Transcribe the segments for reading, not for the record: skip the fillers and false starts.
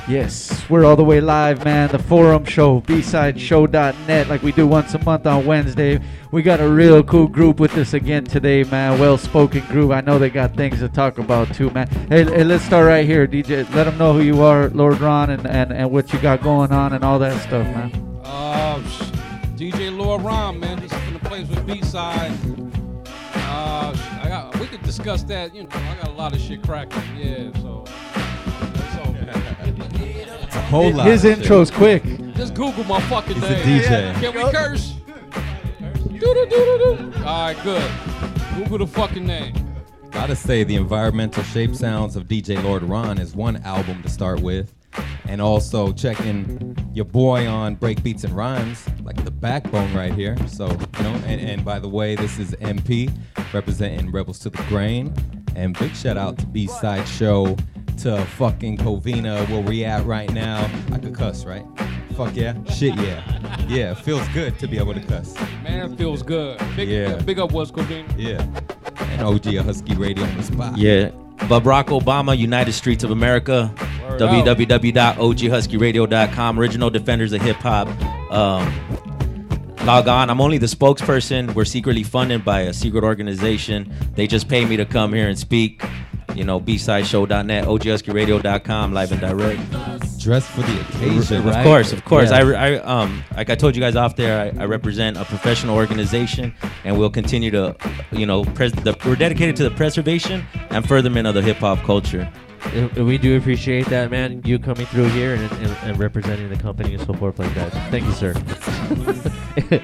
Yes, we're all the way live, man. The Forum Show, BSideShow.net, like we do once a month on Wednesday. We got a real cool group with us again today, man. Well-spoken group. I know they got things to talk about too, man. Hey, let's start right here, DJ. Let them know who you are, Lord Ron, and what you got going on and all that stuff, man. DJ Lord Ron, man. Just in the place with B-Side. We could discuss that. You know, I got a lot of shit cracking. Yeah, so. Whole lot His intro's quick. Just Google my fucking He's name. a DJ. Yeah. Can we curse? Alright, good. Google the fucking name. Gotta say, the environmental shape sounds of DJ Lord Ron is one album to start with. And also checking your boy on Breakbeats and Rhymes, like the backbone right here. So, you know, and by the way, this is MP representing Rebels to the Grain. And big shout out to B-Side Show, to fucking Covina, where we at right now. I could cuss, right? Fuck yeah. Shit yeah. Yeah, it feels good to be able to cuss. Man, it feels good. Big up West Covina. Yeah. And OG of Huskey Radio on the spot. Yeah. Barack Obama, United Streets of America, www.oghuskyradio.com, original defenders of hip hop. Log on. I'm only the spokesperson. We're secretly funded by a secret organization. They just pay me to come here and speak. You know, BSideShow.net, oghuskyradio.com, live and direct. Dressed for the occasion, right? Of course. Yeah. I like I told you guys off there, I represent a professional organization, and we'll continue to, you know, we're dedicated to the preservation and furtherment of the hip hop culture. We do appreciate that, man. You coming through here and representing the company and so forth like that. Thank you, sir.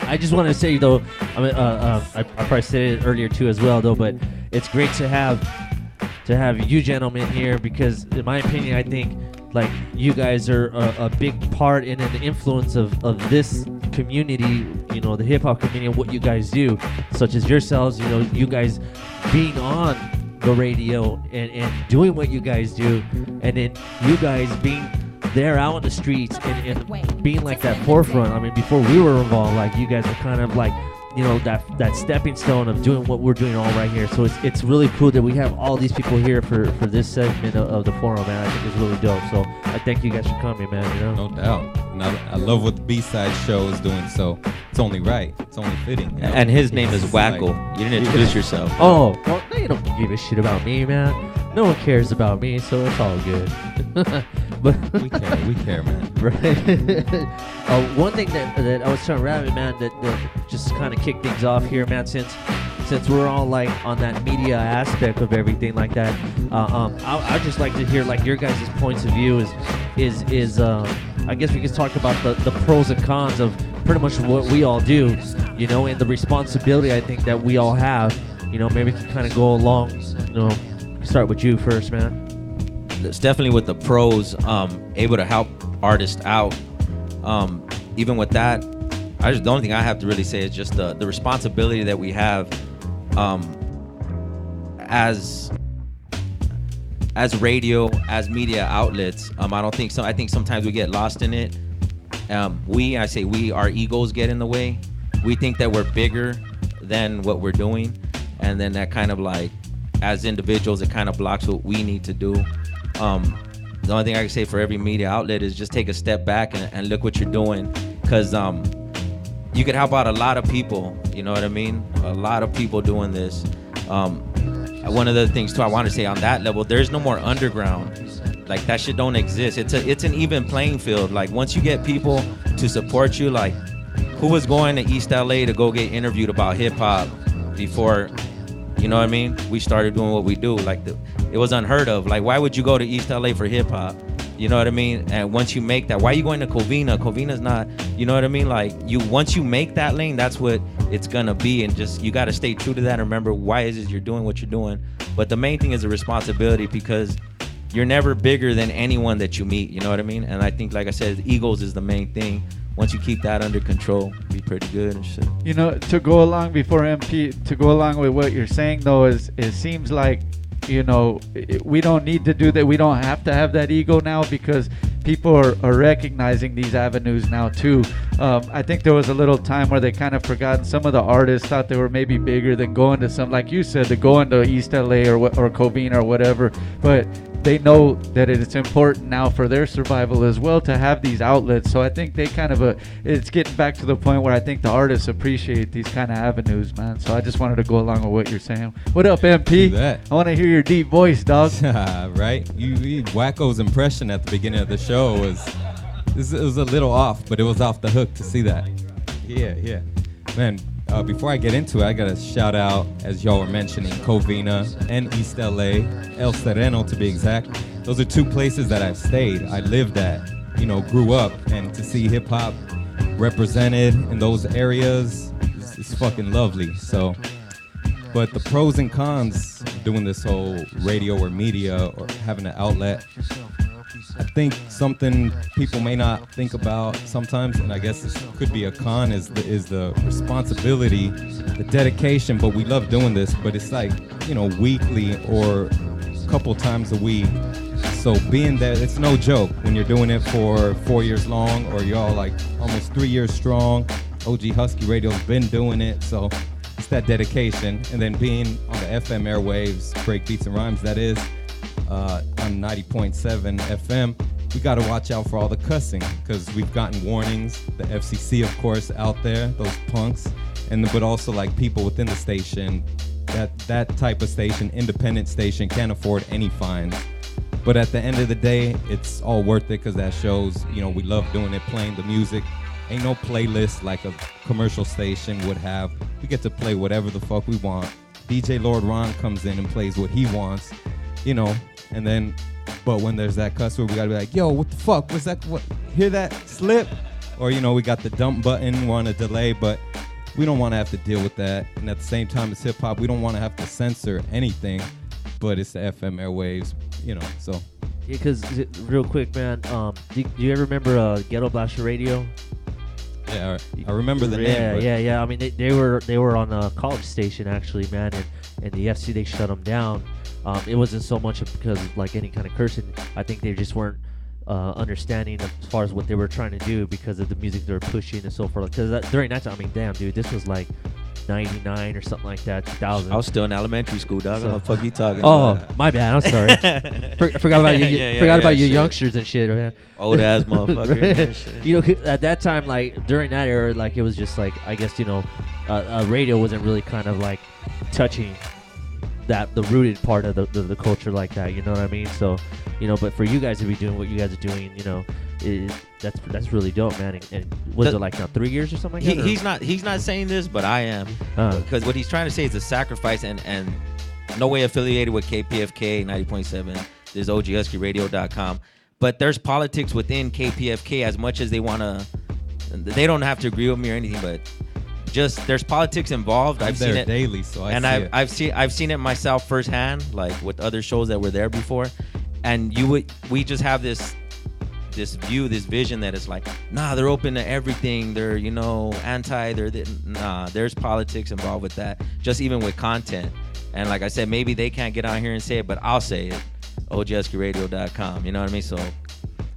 I just want to say though, I mean, I probably said it earlier too as well though, but it's great to have you gentlemen here because, in my opinion, I think like you guys are a big part in an influence of this community, you know, the hip hop community, and what you guys do, such as yourselves, you know, you guys being on the radio and doing what you guys do, and then you guys being there out in the streets and being like that forefront. I mean, before we were involved, like you guys are kind of like, you know, that stepping stone of doing what we're doing all right here. So it's really cool that we have all these people here for this segment of the forum, man. I think it's really dope. So I thank you guys for coming, man. You know? No doubt. And I love what the B-Side Show is doing, so it's only right. It's only fitting. You know? And his name is Wackoe. You didn't introduce yourself. Oh, well, they don't give a shit about me, man. No one cares about me, so it's all good. But we care, man. Right. One thing that I was trying to rabbit, man, that just kind of kick things off here, man, since we're all like on that media aspect of everything like that, I'd just like to hear like your guys' points of view is I guess we could talk about the pros and cons of pretty much what we all do, you know, and the responsibility I think that we all have. You know, maybe we can kind of go along, you know, start with you first, man. It's definitely with the pros, able to help artists out. Even with that, the only thing I have to really say is just the responsibility that we have as radio, as media outlets. I think sometimes we get lost in it. Our egos get in the way. We think that we're bigger than what we're doing, and then that kind of like, as individuals, it kind of blocks what we need to do. The only thing I can say for every media outlet is just take a step back and look what you're doing, because you could help out a lot of people. You know what I mean? A lot of people doing this. One of the things too I want to say on that level, there's no more underground. Like that shit don't exist. It's an even playing field. Like once you get people to support you, like who was going to East LA to go get interviewed about hip hop before? You know what I mean? We started doing what we do. Like it was unheard of. Like why would you go to East LA for hip hop? You know what I mean? And once you make that, why are you going to Covina? Covina's not, you know what I mean? Like once you make that lane, that's what it's gonna be. And just, you gotta stay true to that and remember why is it you're doing what you're doing. But the main thing is the responsibility, because you're never bigger than anyone that you meet, you know what I mean? And I think, like I said, egos is the main thing. Once you keep that under control, be pretty good and shit. You know, to go along with what you're saying though, is it seems like, you know, we don't need to do that. We don't have to have that ego now, because people are recognizing these avenues now too. I think there was a little time where they kind of forgot. Some of the artists thought they were maybe bigger than going to some, like you said, to go into East LA or Covina or whatever. But they know that it's important now for their survival as well to have these outlets. So I think they kind of it's getting back to the point where I think the artists appreciate these kind of avenues, man. So I just wanted to go along with what you're saying. What up, MP? Do that. I want to hear your deep voice, dog. Right? Wackoe's impression at the beginning of the show it was a little off, but it was off the hook to see that. Yeah. Man, before I get into it, I got to shout out, as y'all were mentioning, Covina and East LA, El Sereno to be exact. Those are two places that I've stayed. I lived at, grew up, and to see hip hop represented in those areas is fucking lovely. So, but the pros and cons doing this whole radio or media or having an outlet, I think something people may not think about sometimes, and I guess this could be a con, is the responsibility, the dedication. But we love doing this, but it's like, weekly or a couple times a week. So being that it's no joke when you're doing it for 4 years long, or y'all like almost 3 years strong. OG Huskey Radio's been doing it, so it's that dedication. And then being on the FM airwaves, Break Beats and Rhymes, that is, on 90.7 FM, we got to watch out for all the cussing, because we've gotten warnings. The FCC, of course, out there, those punks, but also like people within the station. That type of station, independent station, can't afford any fines. But at the end of the day, it's all worth it, because that shows, we love doing it, playing the music. Ain't no playlist like a commercial station would have. We get to play whatever the fuck we want. DJ Lord Ron comes in and plays what he wants, and then, but when there's that cuss word, we gotta be like, yo, what the fuck, was that, what, hear that slip? Or, we got the dump button, we're on a delay, but we don't want to have to deal with that. And at the same time, it's hip hop, we don't want to have to censor anything, but it's the FM airwaves, so. Yeah, because real quick, man, do you ever remember Ghetto Blaster Radio? Yeah, I remember the name. Yeah. I mean, they were on a college station actually, man, and the FC, they shut them down. It wasn't so much because of like any kind of cursing. I think they just weren't understanding as far as what they were trying to do because of the music they were pushing and so forth. Because during that time, I mean, damn, dude, this was like 99 or something like that, 2000. I was still in elementary school, dog. What the fuck you talking about? about? My bad. I'm sorry. Forgot about you. Forgot about you youngsters and shit, man. Old ass motherfucker. At that time, like during that era, like it was just like, I guess, radio wasn't really kind of like touching the rooted part of the culture like that. You know what I mean? So, but for you guys to be doing what you guys are doing, that's really dope, man. And was it like now 3 years or something like that? He's not saying this, but I am, because what he's trying to say is a sacrifice, and no way affiliated with KPFK 90.7. There's OGHuskyRadio.com, but there's politics within KPFK as much as they want to. They don't have to agree with me or anything, but just there's politics involved. I've seen it daily, so I've seen it myself firsthand, like with other shows that were there before, and we just have this vision that it's like, nah, they're open to everything, they're anti, there's politics involved with that, just even with content. And like I said, maybe they can't get on here and say it, but I'll say it. OGHuskyRadio.com, you know what I mean? So,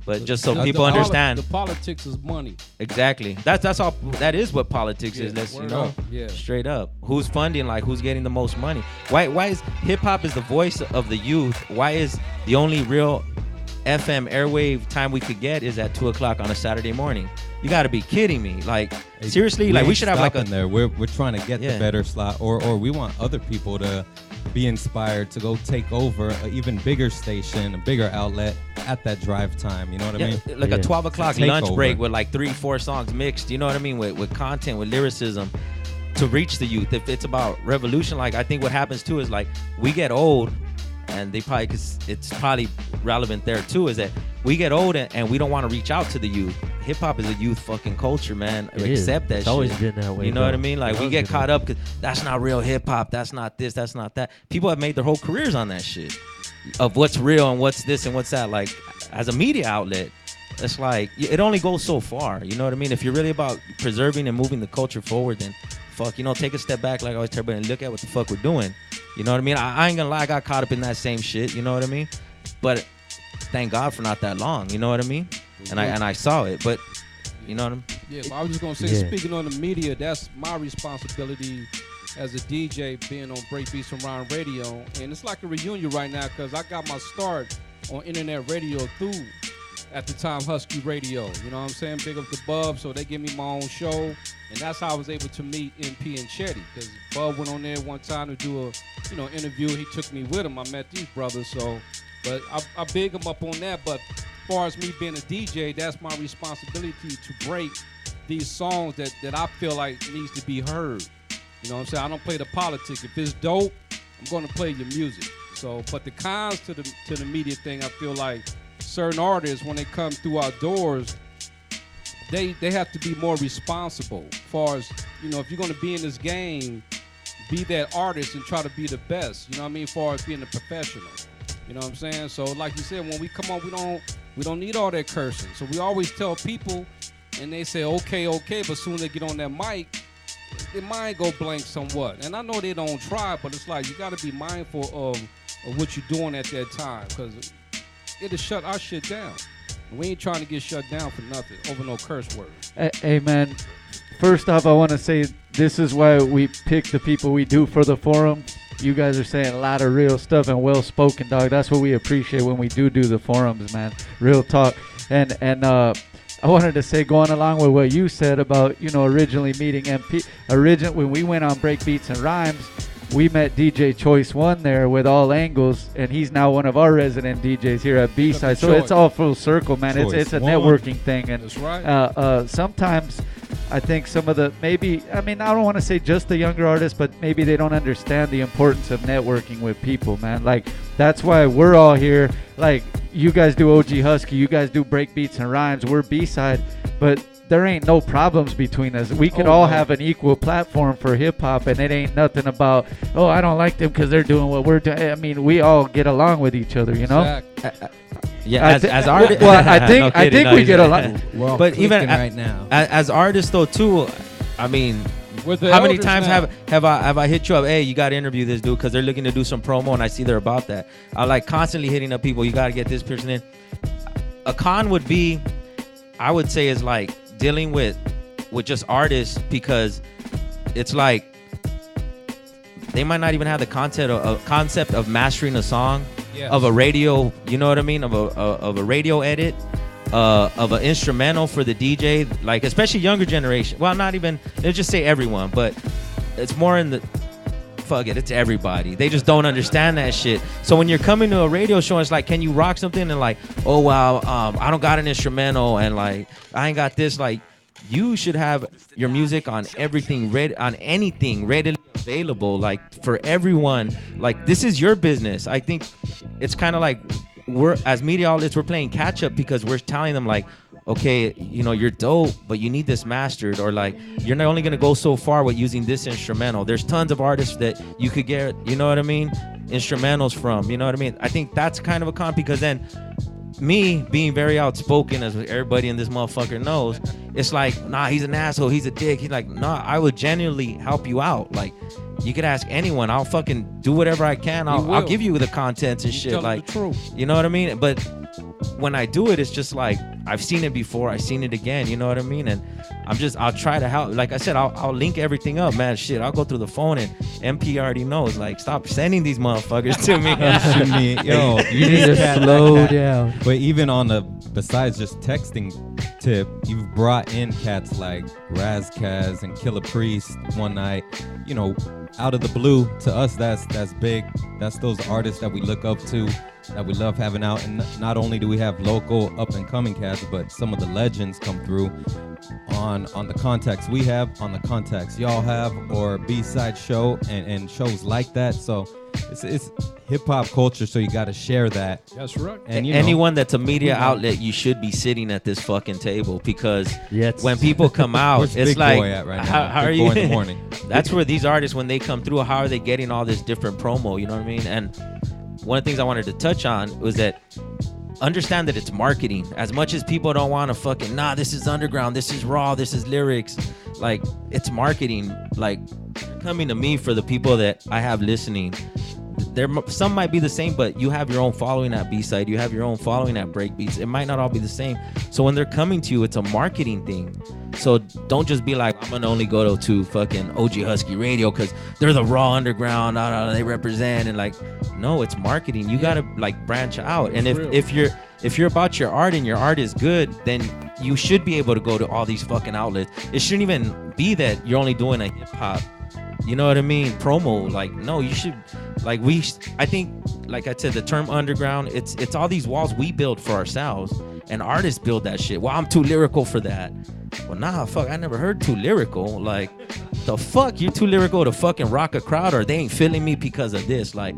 but just so people understand, the politics is money. Exactly. That's all. That is what politics is. That's Yeah. Straight up. Who's funding? Like who's getting the most money? Why is hip hop is the voice of the youth? Why is the only real FM airwave time we could get is at 2:00 on a Saturday morning? You got to be kidding me! Like seriously, like we should have like a. There. We're trying to get the better slot, or we want other people to be inspired to go take over an even bigger station, a bigger outlet at that drive time. You know what I mean? Like a 12 o'clock lunch break with like 3-4 songs mixed. You know what I mean? With content, with lyricism, to reach the youth. If it's about revolution, like I think what happens too is like we get old. And they probably, because it's probably relevant there too, is that we get old and we don't want to reach out to the youth. Hip hop is a youth fucking culture, man. Accept that shit. It's always been that way. You know what I mean? Like we get caught up because that's not real hip hop. That's not this. That's not that. People have made their whole careers on that shit of what's real and what's this and what's that. Like as a media outlet, it's like it only goes so far. You know what I mean? If you're really about preserving and moving the culture forward, then fuck, take a step back, like I always tell everybody, and look at what the fuck we're doing. You know what I mean? I ain't gonna lie, I got caught up in that same shit. You know what I mean? But thank God for not that long. You know what I mean? And I saw it, but you know what I mean? Yeah, but I was just gonna say, speaking on the media, that's my responsibility as a DJ, being on Break Beats and Rhyme Radio, and it's like a reunion right now because I got my start on internet radio through, at the time, Huskey Radio. You know what I'm saying? Big up the Bub, so they give me my own show. And that's how I was able to meet MP and Chetty, because Bub went on there one time to do a, interview. He took me with him. I met these brothers, so, but I big them up on that. But as far as me being a DJ, that's my responsibility to break these songs that I feel like needs to be heard. You know what I'm saying? I don't play the politics. If it's dope, I'm going to play your music. So, but the cons to the media thing, I feel like certain artists, when they come through our doors, they have to be more responsible. As far as, if you're going to be in this game, be that artist and try to be the best. You know what I mean? As far as being a professional. You know what I'm saying? So, like you said, when we come on, we don't need all that cursing. So we always tell people, and they say, okay, but soon they get on that mic, their mind go blank somewhat. And I know they don't try, but it's like you got to be mindful of what you're doing at that time, because it'll shut our shit down. And we ain't trying to get shut down for nothing over no curse words. Hey, man, first off, I want to say this is why we pick the people we do for the forum. You guys are saying a lot of real stuff and well-spoken, dog. That's what we appreciate when we do the forums, man. Real talk. And I wanted to say, going along with what you said about, originally meeting MP. When we went on Breakbeats and Rhymes, we met DJ Choice One there with All Angles, and he's now one of our resident DJs here at BSide. So it's all full circle, man. It's a networking thing. And that's right. Sometimes I think some of the, I don't want to say just the younger artists, but maybe they don't understand the importance of networking with people, man. Like, that's why we're all here. Like, you guys do OG Husky, you guys do Breakbeats and Rhymes, we're B-Side, but there ain't no problems between us. We could all have an equal platform for hip-hop, and it ain't nothing about, I don't like them because they're doing what we're doing. I mean, we all get along with each other, you know? Exactly. Yeah, as artists. Well, I think we get along. We're all but even clicking right now. as artists, though, too, I mean, how many times have I hit you up? Hey, you got to interview this dude because they're looking to do some promo, and I see they're about that. I like constantly hitting up people. You got to get this person in. A con would be, I would say, is like dealing with just artists, because it's like they might not even have the concept of mastering a song, of a radio, you know what I mean, of a radio edit, of an instrumental for the DJ, like especially younger generation. Well, not even, let's just say everyone, but it's more in the fuck it, it's everybody. They just don't understand that shit. So when you're coming to a radio show, it's like, can you rock something? And like, oh wow, I don't got an instrumental, and like I ain't got this. Like, you should have your music on everything, on anything readily available, like for everyone. Like, this is your business. I think it's kind of like we're, as media outlets, we're playing catch up, because we're telling them like, okay, you're dope, but you need this mastered, or like you're not only gonna go so far with using this instrumental. There's tons of artists that you could get, you know what I mean, instrumentals from, you know what I mean. I think that's kind of a con, because then me being very outspoken, as everybody in this motherfucker knows, it's like, nah, he's an asshole, he's a dick. He's like, nah, I would genuinely help you out. Like, you could ask anyone. I'll fucking do whatever I can. I'll give you the contents and shit. Like, you know what I mean? But when I do it, it's just like, I've seen it before, I've seen it again, you know what I mean? And I'll try to help. Like I said, I'll link everything up, man. Shit, I'll go through the phone, and MP already knows, like, stop sending these motherfuckers to me. Yo, You need to slow down. But even besides just texting tip, you've brought in cats like Razkaz and Killer Priest one night, out of the blue. To us, that's big. That's those artists that we look up to, that we love having out. And not only do we have local up and coming cats, but some of the legends come through on the contacts we have, on the contacts y'all have, or B-side show and shows like that. So it's hip-hop culture, so you got to share that. That's right. And anyone that's a media outlet, you should be sitting at this fucking table, because when people come out, it's like, how are you? In the morning. That's where these artists, when they come through, how are they getting all this different promo? You know what I mean? And one of the things I wanted to touch on was that, understand that it's marketing. As much as people don't want to fucking, nah, this is underground, this is raw, this is lyrics, like, it's marketing. Like, coming to me for the people that I have listening. Some might be the same, but you have your own following at B-Side, you have your own following at Breakbeats. It might not all be the same. So when they're coming to you, it's a marketing thing. So don't just be like, I'm gonna only go to fucking OG Husky Radio because they're the raw underground. They represent, and like, no, it's marketing. You gotta like branch out. And if you're about your art and your art is good, then you should be able to go to all these fucking outlets. It shouldn't even be that you're only doing a hip hop, you know what I mean, promo. Like, no, you should, like, I think, like I said, the term underground, it's all these walls we build for ourselves, and artists build that shit. Well, I'm too lyrical for that. Well, nah, fuck, I never heard too lyrical. Like, the fuck, you're too lyrical to fucking rock a crowd, or they ain't feeling me because of this. Like,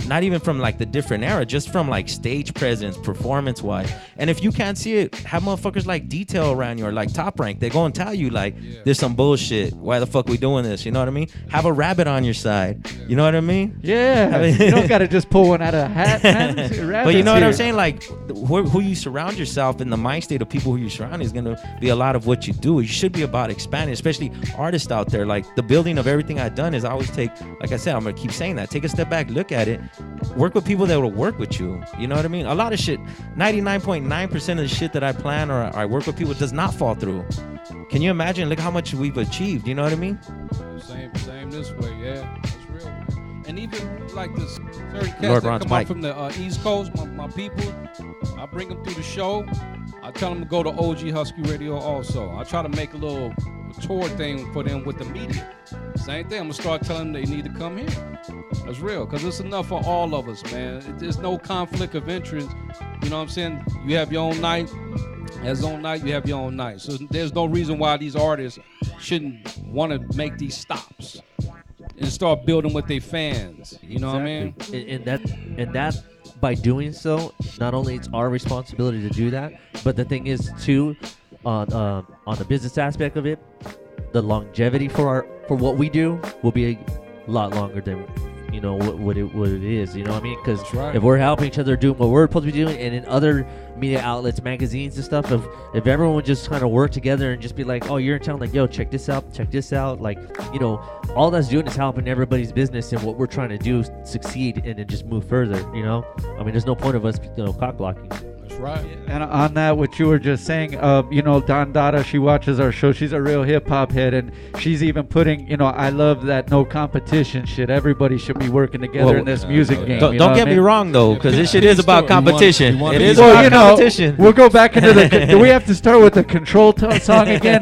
not even from like the different era, just from like stage presence, performance wise. And if you can't see it, have motherfuckers like Detail around you, or like Top Rank. They go and tell you like, there's some bullshit. Why the fuck we doing this? You know what I mean? Have a rabbit on your side. You know what I mean? Yeah. I mean, you don't gotta just pull one out of a hat, man. But you know what I'm saying? Like, who you surround yourself in, the mind state of people who you surround is gonna be a lot of what you do. You should be about expanding, especially artists out there. Like, the building of everything I've done is I always take, like I said, I'm gonna keep saying that. Take a step back, look at it, work with people that will work with you. You know what I mean? A lot of shit, 99.9% of the shit that I plan or I work with people does not fall through. Can you imagine? Look how much we've achieved. You know what I mean? Same this way, yeah. That's real. And even like this certain cats Lord that Ron's come up mic. from the East Coast, my people, I bring them through the show. I tell them to go to OG Husky Radio also. I try to make a little tour thing for them with the media. Same thing, I'm gonna start telling them they need to come here. That's real, because it's enough for all of us, man. There's no conflict of interest. You know what I'm saying? You have your own night. As own night, you have your own night. So there's no reason why these artists shouldn't want to make these stops and start building with their fans. You know what I mean? And that by doing so, not only it's our responsibility to do that, but the thing is too, on the business aspect of it, the longevity for what we do will be a lot longer than what it is. You know what I mean? Because if we're helping each other doing what we're supposed to be doing, and in other media outlets, magazines and stuff, if everyone would just kind of work together and just be like, oh, you're in town, like, yo, check this out, like, all that's doing is helping everybody's business and what we're trying to do succeed and then just move further. I mean, there's no point of us cock blocking. Right. And on that, what you were just saying, Don Dada, she watches our show. She's a real hip hop head, and she's even putting, I love that no competition shit. Everybody should be working together in this music game. Don't get me wrong though, because this shit is about competition. It is well, about competition. We'll go back into the. Do we have to start with the Control song again?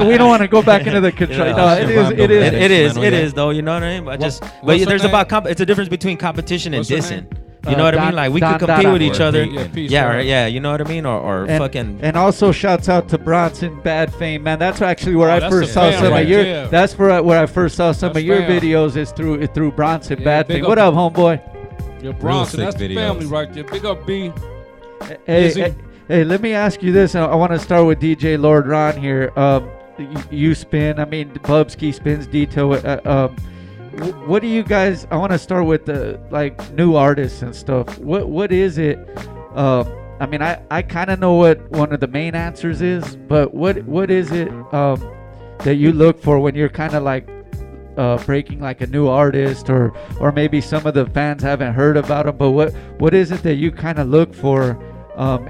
We don't want to go back into the Control. No, it is though. You know what I mean? But there's about it's a difference between competition and dissing. You know what I mean? Like, we could compete with each other. Yeah, you know what I mean? Or fucking. And also, shouts out to Bronson Bad Fame, man. That's actually where I first saw some of your. That's where I first saw some of your videos is through Bronson Bad Fame. What up, homeboy? Yeah, Bronson, that's the family right there. Big up, B. Hey, let me ask you this. I want to start with DJ Lord Ron here. You spin. I mean, Bubsky spins. Detail. What do you guys? I want to start with the new artists and stuff. What is it? I mean, I kind of know what one of the main answers is, but what is it that you look for when you're kind of breaking like a new artist, or maybe some of the fans haven't heard about them, but what is it that you kind of look for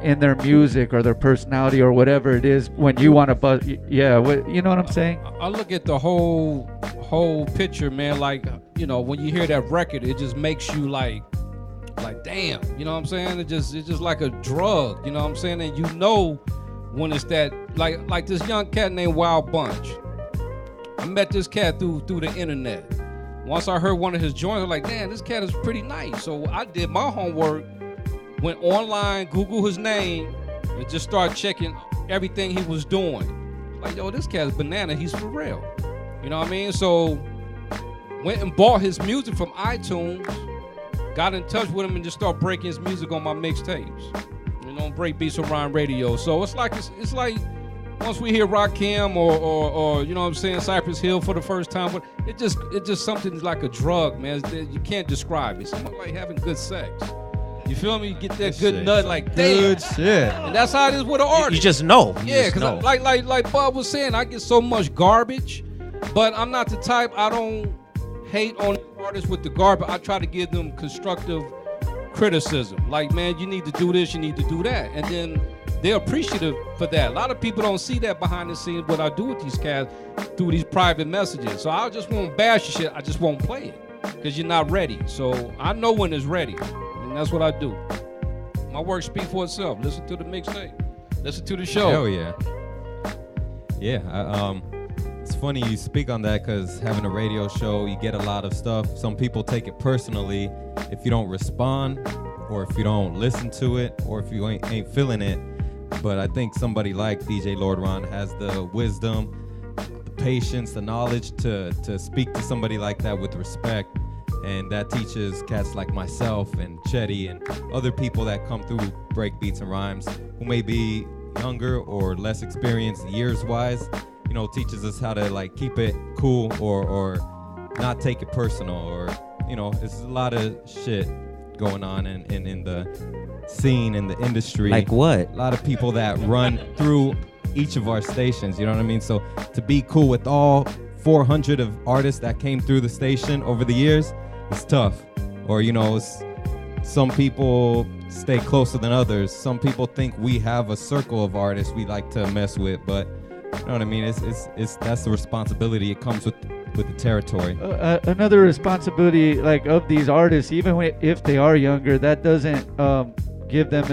in their music or their personality or whatever it is when you want to buzz? Yeah, you know what I'm saying? I look at the whole picture, man. Like, when you hear that record, it just makes you like damn, you know what I'm saying? It's just like a drug, you know what I'm saying? And when it's that, like this young cat named Wild Bunch. I met this cat through the internet. Once I heard one of his joints, I'm like, damn, this cat is pretty nice. So I did my homework, went online, Google his name, and just started checking everything he was doing. Like, yo, this cat's banana, he's for real. You know what I mean? So went and bought his music from iTunes, got in touch with him, and just started breaking his music on my mixtapes. Break beats around radio. So it's like once we hear Rakim or you know what I'm saying, Cypress Hill for the first time, but it just something like a drug, man. You can't describe it. It's something like having good sex. You feel me? You get that good nut, like, damn. Good shit. And that's how it is with an artist. You just know. Yeah, because like Bub was saying, I get so much garbage, but I'm not the type, I don't hate on artists with the garbage. I try to give them constructive criticism. Like, man, you need to do this, you need to do that. And then they're appreciative for that. A lot of people don't see that behind the scenes, what I do with these cats through these private messages. So I just won't bash your shit. I just won't play it because you're not ready. So I know when it's ready, and that's what I do. My work speaks for itself. Listen to the mixtape. Listen to the show. Hell yeah. Yeah, it's funny you speak on that because having a radio show, you get a lot of stuff. Some people take it personally if you don't respond or if you don't listen to it or if you ain't feeling it. But I think somebody like DJ Lord Ron has the wisdom, the patience, the knowledge to speak to somebody like that with respect. And that teaches cats like myself and Chetty and other people that come through Break Beats and Rhymes who may be younger or less experienced years-wise, you know, teaches us how to like keep it cool or not take it personal, or, you know, there's a lot of shit going on in the scene, in the industry. Like what? A lot of people that run through each of our stations, you know what I mean? So to be cool with all 400 of artists that came through the station over the years, it's tough. Or, you know, some people stay closer than others. Some people think we have a circle of artists we like to mess with, but you know what I mean? It's that's the responsibility. It comes with the territory. Another responsibility, like, of these artists, even if they are younger, that doesn't give them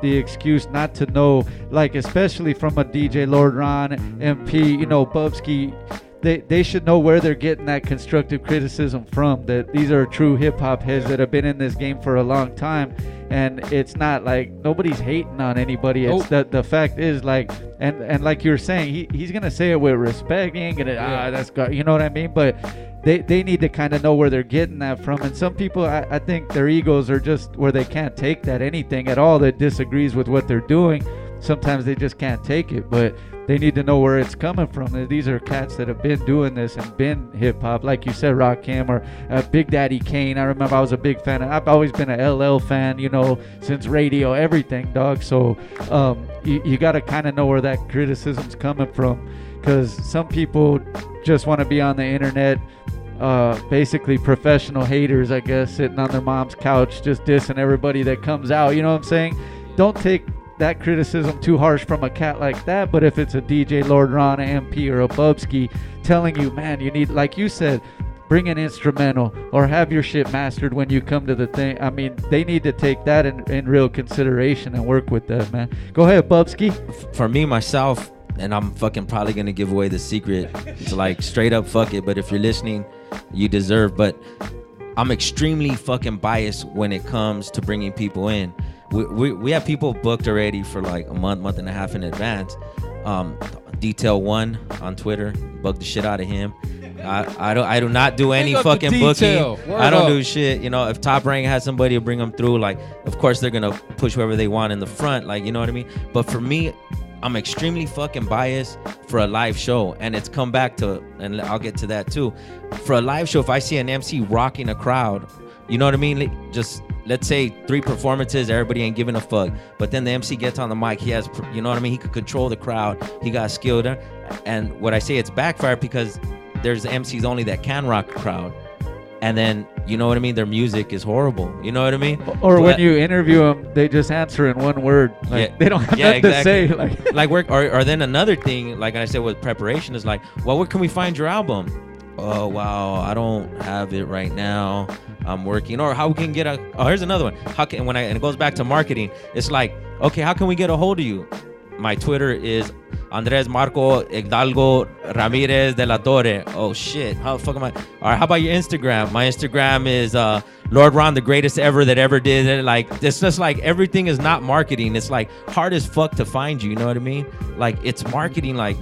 the excuse not to know, like, especially from a DJ Lord Ron, MP, you know, Bubsky. They should know where they're getting that constructive criticism from, that these are true hip-hop heads that have been in this game for a long time, and it's not like nobody's hating on anybody. It's the fact is, like, and like you were saying, he's gonna say it with respect. He ain't gonna that's good, you know what I mean? But they need to kind of know where they're getting that from. And some people, I think their egos are just where they can't take that anything at all that disagrees with what they're doing. Sometimes they just can't take it, but they need to know where it's coming from. These are cats that have been doing this and been hip-hop, like you said, Rakim or Big Daddy Kane. I remember I was a big fan. I've always been a LL fan, you know, since radio, everything, dog. So you got to kind of know where that criticism's coming from, because some people just want to be on the internet, basically professional haters, I guess, sitting on their mom's couch just dissing everybody that comes out. You know what I'm saying? Don't take that criticism too harsh from a cat like that. But if it's a DJ Lord Ron, an MP, or a Bubsky telling you, man, you need, like you said, bring an instrumental or have your shit mastered when you come to the thing, I mean, they need to take that in real consideration and work with that, man. Go ahead, Bubsky. For me, myself, and I'm fucking probably gonna give away the secret, it's like straight up fuck it, but if you're listening, you deserve. But I'm extremely fucking biased when it comes to bringing people in. We have people booked already for like a month and a half in advance. Detail One on Twitter, booked the shit out of him. I do not do any fucking booking. I don't do shit. You know, if Top Rank has somebody to bring them through, like, of course they're gonna push whoever they want in the front, like, you know what I mean? But for me, I'm extremely fucking biased for a live show, and it's come back to, and I'll get to that too. For a live show, if I see an MC rocking a crowd, you know what I mean? Just let's say 3 performances, everybody ain't giving a fuck. But then the MC gets on the mic, he has, you know what I mean? He could control the crowd. He got skilled. And what I say, it's backfired because there's MCs only that can rock a crowd. And then, you know what I mean? Their music is horrible. You know what I mean? Or when you interview them, they just answer in one word. Like, they don't have nothing to say. Like or then another thing, like I said with preparation, is like, well, where can we find your album? Oh, wow, I don't have it right now. I'm working. Or how we can get here's another one. And it goes back to marketing. It's like, okay, how can we get a hold of you? My Twitter is Andres Marco Hidalgo Ramirez de la Torre. Oh shit, how the fuck am I? All right, how about your Instagram? My Instagram is Lord Ron, the greatest ever that ever did it. Like, it's just like everything is not marketing. It's like hard as fuck to find you. You know what I mean? Like, it's marketing. Like,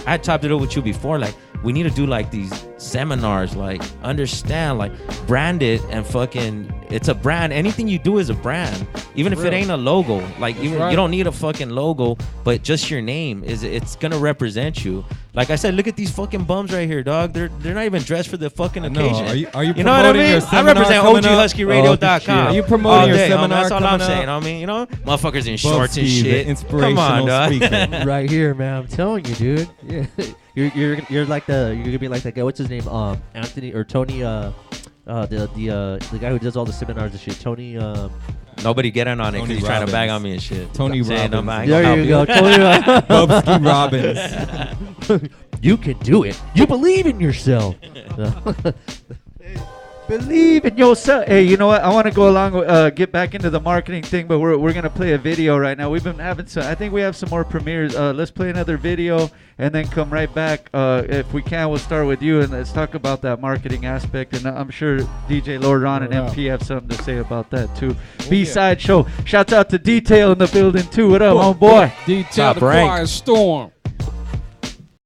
I chopped it up with you before. Like, we need to do like these seminars, like understand, like brand it, and fucking, it's a brand. Anything you do is a brand, even if it ain't a logo. Like, even you don't need a fucking logo, but just your name it's gonna represent you. Like I said, look at these fucking bums right here, dog. They're not even dressed for the fucking occasion. Are you know what I mean? I represent OGHuskyRadio.com. Are you promoting your seminar? That's all I'm saying. I mean, you know, motherfuckers in shorts and shit. Inspirational Come on, dog. speaker. Right here, man. I'm telling you, dude. Yeah. You're like you're gonna be like that guy. What's his name? Anthony or Tony? The guy who does all the seminars and shit. Tony. Nobody getting on it because Tony he's trying to bag Robbins. on me and shit. Tony Saying, Robbins. I ain't gonna There help you go. Tony Bubsky Robbins. You can do it. You believe in yourself. Believe in yourself. Hey, you know what? I want to go along with, get back into the marketing thing, but we're gonna play a video right now. We've been having some. I think we have some more premieres. Let's play another video and then come right back. If we can, we'll start with you and let's talk about that marketing aspect. And I'm sure DJ Lord Ron and MP have something to say about that too. B-Side Show. Shouts out to Detail in the building too. What up, homeboy? Detail Top the rank. Quiet Storm.